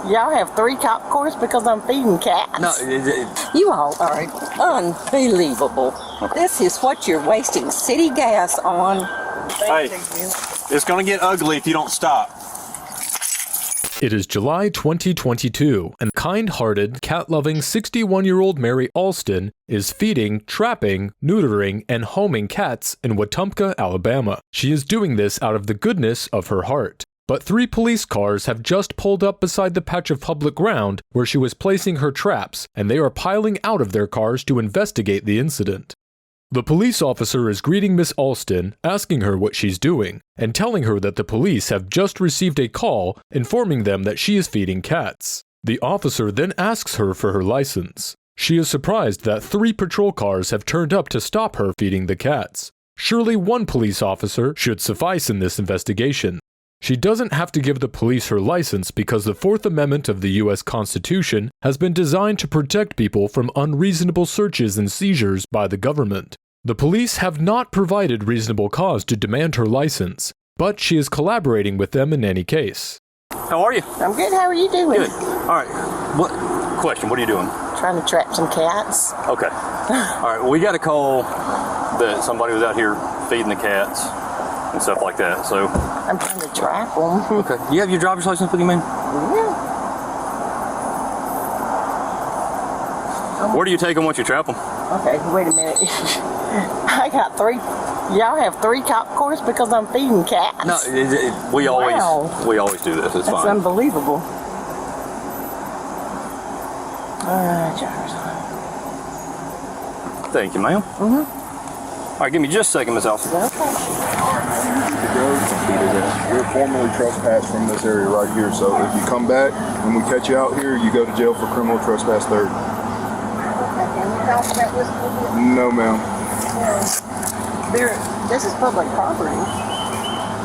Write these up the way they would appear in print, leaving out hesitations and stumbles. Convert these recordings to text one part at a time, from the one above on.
Y'all have 3 cop cars because I'm feeding cats? No, You all are unbelievable. This is what you're wasting city gas on. hey, it's gonna get ugly if you don't stop. It is July 2022, and kind-hearted, cat-loving 61-year-old Mary Alston is feeding, trapping, neutering, and homing cats in Wetumpka, Alabama. She is doing this out of the goodness of her heart. But 3 police cars have just pulled up beside the patch of public ground where she was placing her traps, and they are piling out of their cars to investigate the incident. The police officer is greeting Miss Alston, asking her what she's doing, and telling her that the police have just received a call informing them that she is feeding cats. The officer then asks her for her license. She is surprised that 3 patrol cars have turned up to stop her feeding the cats. Surely one police officer should suffice in this investigation. She doesn't have to give the police her license because the 4th Amendment of the U.S. Constitution has been designed to protect people from unreasonable searches and seizures by the government. The police have not provided reasonable cause to demand her license, but she is collaborating with them in any case. How are you? I'm good. How are you doing? Good. All right. What question? What are you doing? Trying to trap some cats. Okay. All right. We got a call that somebody was out here feeding the cats and stuff like that. So I'm trying to trap them. okay. You have your driver's license with you, man? Yeah. Where do you take them once you trap them? Okay, wait a minute. I got 3. Y'all have 3 cop cars because I'm feeding cats? No, we always do this. It's That's fine. unbelievable. All right, driver's license. Thank you, ma'am. All right, give me just a second, Miss Alston. Okay. You're formally trespassed from this area right here, so if you come back and we catch you out here, you go to jail for criminal trespass third. No, ma'am. This is public property.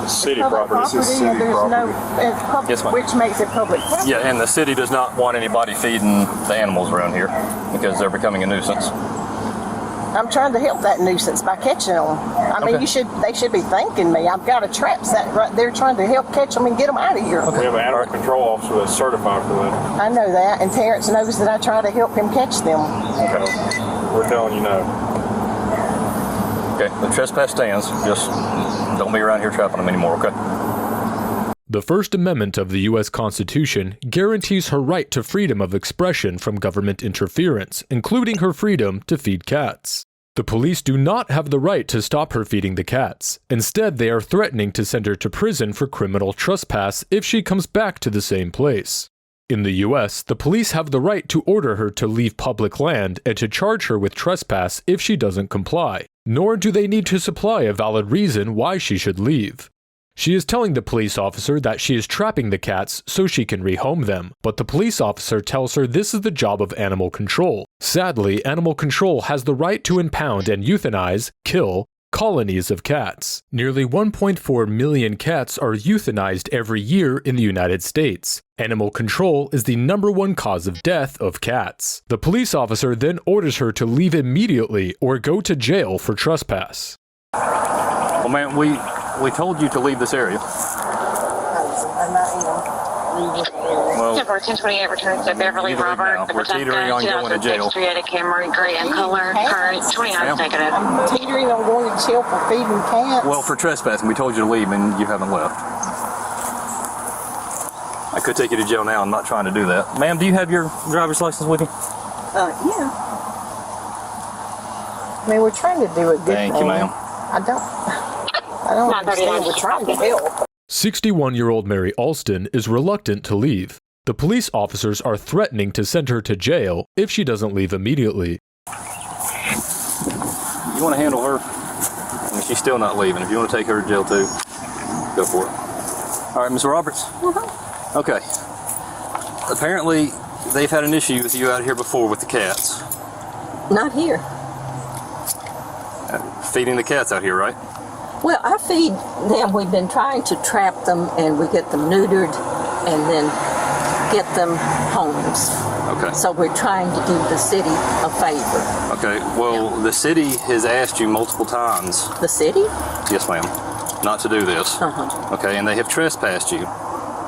City Public property. This is city and there's property. it's public, Yes, ma'am. which makes it public property. Yeah, and the city does not want anybody feeding the animals around here because they're becoming a nuisance. I'm trying to help that nuisance by catching them. I mean, Okay. they should be thanking me. I've got a trap set right there trying to help catch them and get them out of here. We have an animal control officer that's certified for that. I know that, and Terrence knows that I try to help him catch them. Okay. We're telling you no. Okay, the trespass stands. Just don't be around here trapping them anymore, okay? The First Amendment of the U.S. Constitution guarantees her right to freedom of expression from government interference, including her freedom to feed cats. The police do not have the right to stop her feeding the cats. Instead, they are threatening to send her to prison for criminal trespass if she comes back to the same place. In the U.S., the police have the right to order her to leave public land and to charge her with trespass if she doesn't comply, nor do they need to supply a valid reason why she should leave. She is telling the police officer that she is trapping the cats so she can rehome them, but the police officer tells her this is the job of animal control. Sadly, animal control has the right to impound and euthanize, kill, colonies of cats. Nearly 1.4 million cats are euthanized every year in the United States. Animal control is the #1 cause of death of cats. The police officer then orders her to leave immediately or go to jail for trespass. Well, man, we told you to leave this area. I'm not even leaving. Well, 1028 returns to Beverly you leave Robert, now. the We're teetering on going to jail. 2006 Camry gray in color, current 29 negative. I'm teetering on going to jail for feeding cats. Well, for trespassing, we told you to leave and you haven't left. I could take you to jail now. I'm not trying to do that. Ma'am, do you have your driver's license with you? Yeah. I mean, we're trying to do it good. Thank you, ma'am. I don't understand. We're trying to help. 61-year-old Mary Alston is reluctant to leave. The police officers are threatening to send her to jail if she doesn't leave immediately. You want to handle her? I mean, she's still not leaving. If you want to take her to jail too, go for it. All right, Ms. Roberts? Okay. Apparently, they've had an issue with you out here before with the cats. Not here. Feeding the cats out here, right? Well, I feed them. We've been trying to trap them, and we get them neutered and then get them homes. Okay. So we're trying to do the city a favor. Okay, well, the city has asked you multiple times. The city? Yes, ma'am. Not to do this. Uh-huh. Okay, and they have trespassed you.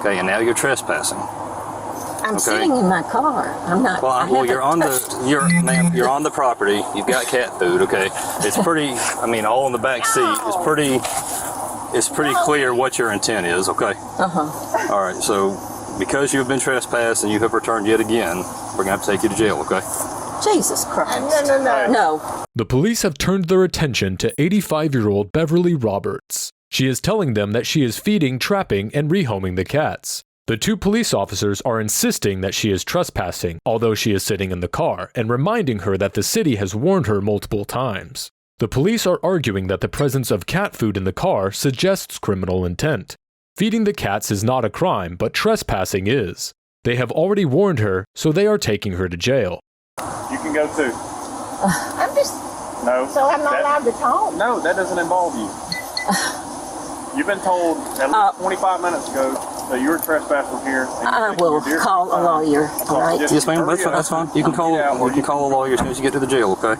Okay, and now you're trespassing. I'm sitting in my car. I'm not. Well, you're on the property. You've got cat food. Okay, it's pretty. I mean, all in the back seat. It's pretty clear what your intent is. Okay. All right. So, because you have been trespassed and you have returned yet again, we're gonna have to take you to jail. Okay. Jesus Christ. No. The police have turned their attention to 85-year-old Beverly Roberts. She is telling them that she is feeding, trapping, and rehoming the cats. The two police officers are insisting that she is trespassing, although she is sitting in the car, and reminding her that the city has warned her multiple times. The police are arguing that the presence of cat food in the car suggests criminal intent. Feeding the cats is not a crime, but trespassing is. They have already warned her, so they are taking her to jail. You can go too. I'm just. No. So I'm not allowed to talk? No, that doesn't involve you. You've been told at least 25 minutes ago that you were trespassing here. I will call a lawyer. All right. Yes, ma'am. That's fine. You can call a lawyer as soon as you get to the jail. Okay.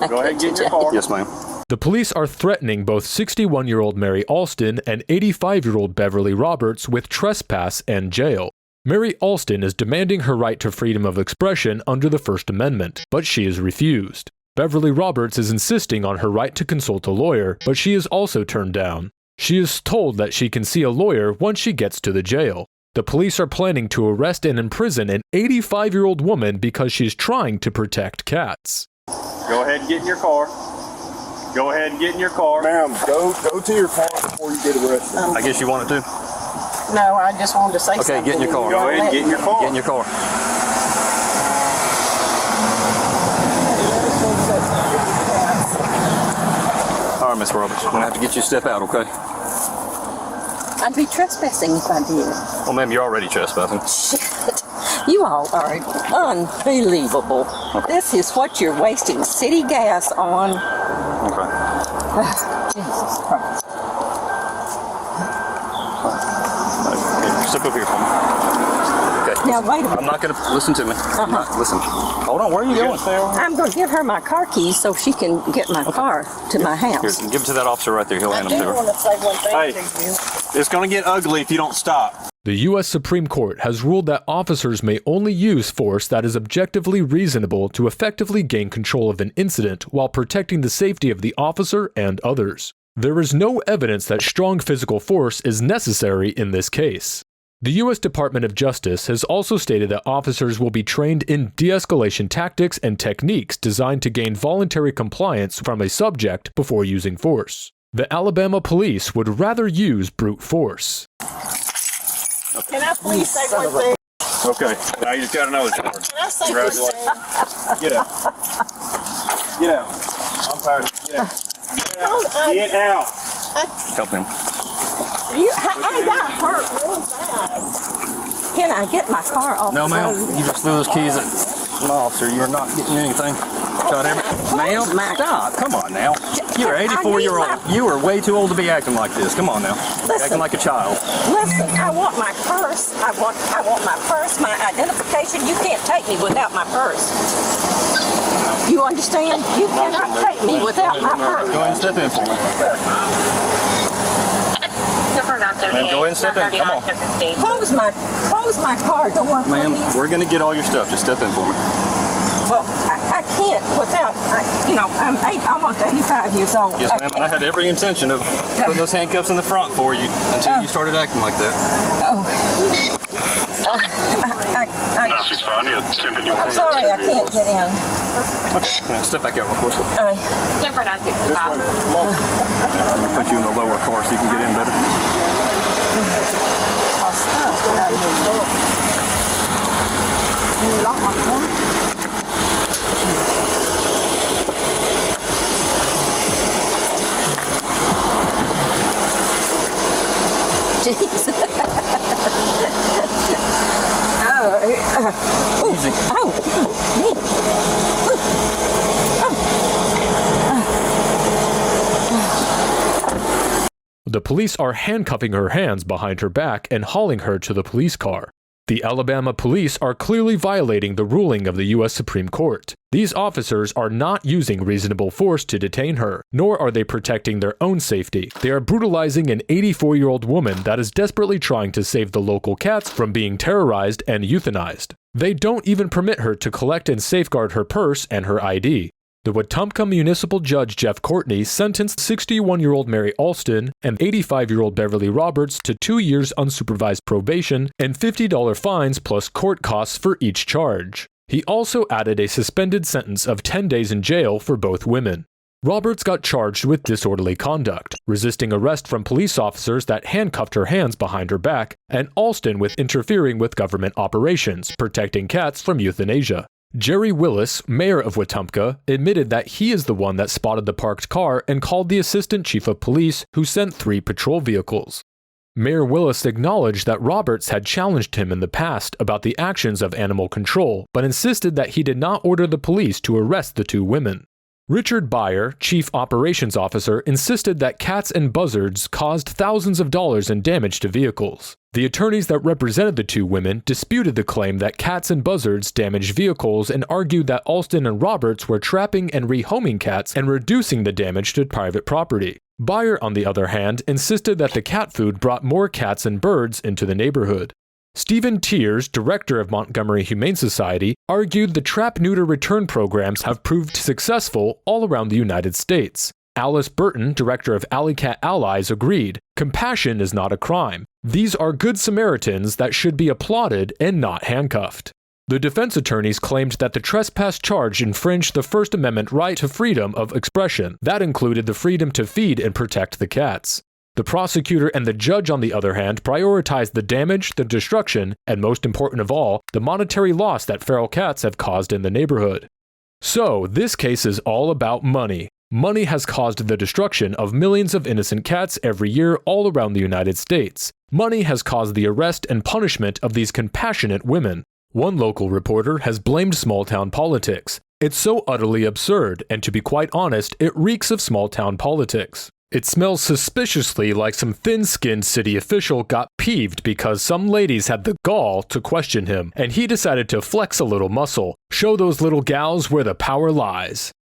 Go ahead and get in your car. Yes, ma'am. The police are threatening both 61-year-old Mary Alston and 85-year-old Beverly Roberts with trespass and jail. Mary Alston is demanding her right to freedom of expression under the First Amendment, but she is refused. Beverly Roberts is insisting on her right to consult a lawyer, but she is also turned down. She is told that she can see a lawyer once she gets to the jail. The police are planning to arrest and imprison an 85-year-old woman because she is trying to protect cats. Go ahead and get in your car. Go ahead and get in your car. Ma'am, go to your car before you get arrested. I guess you wanted to. No, I just wanted to say something. Okay, get in your car. Go ahead and get in your car. Get in your car. All right, Miss Roberts, we're gonna have to get you to step out, okay? I'd be trespassing if I did. Well, ma'am, you're already trespassing. Shit. You all are unbelievable. This is what you're wasting city gas on. Okay. Jesus Christ. Here, step up here for me. Okay. Now, wait a minute. I'm not going to listen to me. Listen. Hold on. Where are you going? I'm going to give her my car keys so she can get my car to my house. Here, give it to that officer right there. He'll hand them to her. want to say one thing Hey. to you. It's going to get ugly if you don't stop. The U.S. Supreme Court has ruled that officers may only use force that is objectively reasonable to effectively gain control of an incident while protecting the safety of the officer and others. There is no evidence that strong physical force is necessary in this case. The U.S. Department of Justice has also stated that officers will be trained in de-escalation tactics and techniques designed to gain voluntary compliance from a subject before using force. The Alabama police would rather use brute force. Can I please say one thing? Okay. Now you just got another charge. Can I say one thing? Get out. Get out. I'm tired. Get out. Get out. Help him. I got hurt real bad. Can I get my car off No, the ma'am. road? You just threw those keys at an officer. You're not getting anything. Ma'am, stop. Come on now. You're 84-year-old. You are way too old to be acting like this. Come on now. Acting like a child. Listen, I want my purse. I want my purse, my identification. You can't take me without my purse. You understand? You cannot take me without my purse. Go ahead and step in for me. Ma'am, go ahead and step in. Come on. Close my car door, Ma'am, please. we're going to get all your stuff. Just step in for me. Well, I can't without, I'm almost 85 years old. Yes, ma'am. And I had every intention of putting those handcuffs in the front for you until you started acting like that. She's fine. I'm sorry, I can't get in. Okay, now step back out real quick. Uh, I'm going to put you in the lower car so you can get in better. you lock my car? Jeez. Easy. The police are handcuffing her hands behind her back and hauling her to the police car. The Alabama police are clearly violating the ruling of the U.S. Supreme Court. These officers are not using reasonable force to detain her, nor are they protecting their own safety. They are brutalizing an 84-year-old woman that is desperately trying to save the local cats from being terrorized and euthanized. They don't even permit her to collect and safeguard her purse and her ID. The Wetumpka Municipal Judge Jeff Courtney sentenced 61-year-old Mary Alston and 85-year-old Beverly Roberts to 2 years unsupervised probation and $50 fines plus court costs for each charge. He also added a suspended sentence of 10 days in jail for both women. Roberts got charged with disorderly conduct, resisting arrest from police officers that handcuffed her hands behind her back, and Alston with interfering with government operations, protecting cats from euthanasia. Jerry Willis, mayor of Wetumpka, admitted that he is the one that spotted the parked car and called the assistant chief of police, who sent 3 patrol vehicles. Mayor Willis acknowledged that Roberts had challenged him in the past about the actions of animal control, but insisted that he did not order the police to arrest the 2 women. Richard Beyer, chief operations officer, insisted that cats and buzzards caused thousands of dollars in damage to vehicles. The attorneys that represented the 2 women disputed the claim that cats and buzzards damaged vehicles and argued that Alston and Roberts were trapping and rehoming cats and reducing the damage to private property. Beyer, on the other hand, insisted that the cat food brought more cats and birds into the neighborhood. Stephen Tiers, director of Montgomery Humane Society, argued the trap-neuter return programs have proved successful all around the United States. Alice Burton, director of Alley Cat Allies, agreed, "Compassion is not a crime. These are good Samaritans that should be applauded and not handcuffed." The defense attorneys claimed that the trespass charge infringed the First Amendment right to freedom of expression. That included the freedom to feed and protect the cats. The prosecutor and the judge, on the other hand, prioritized the damage, the destruction, and most important of all, the monetary loss that feral cats have caused in the neighborhood. So, this case is all about money. Money has caused the destruction of millions of innocent cats every year all around the United States. Money has caused the arrest and punishment of these compassionate women. One local reporter has blamed small-town politics. It's so utterly absurd, and to be quite honest, it reeks of small-town politics. It smells suspiciously like some thin-skinned city official got peeved because some ladies had the gall to question him, and he decided to flex a little muscle, show those little gals where the power lies.